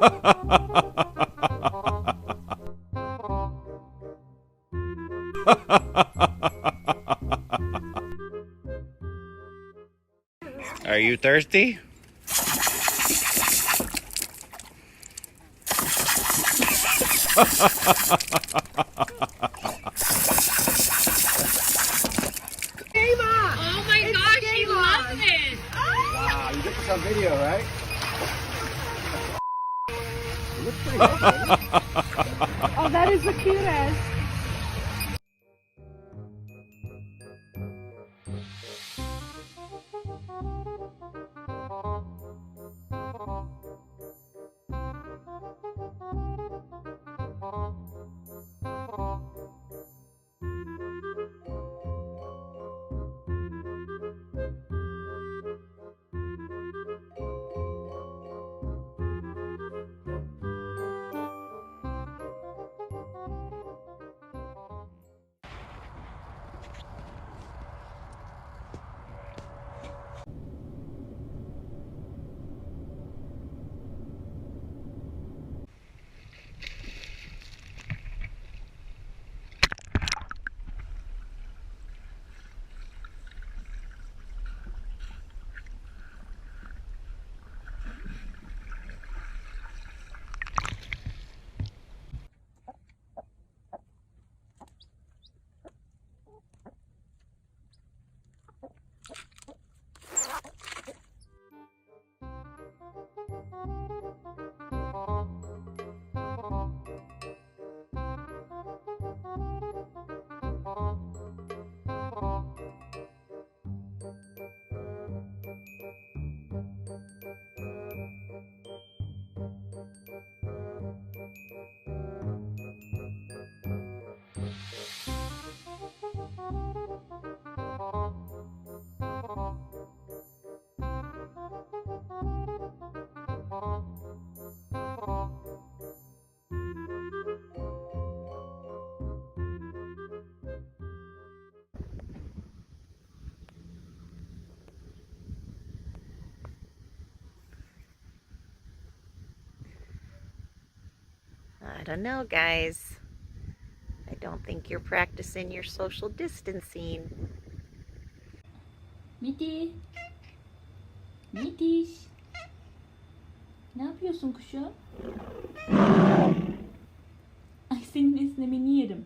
Are you thirsty? Oh my gosh, she loves it! Wow, you get this on video, right? It looks pretty good, baby. Oh, that is the cutest. I don't know, guys. I don't think you're practicing your social distancing. Miti. Mitiş. Ne yapıyorsun kuşum? Ay senin esnemeni yerim.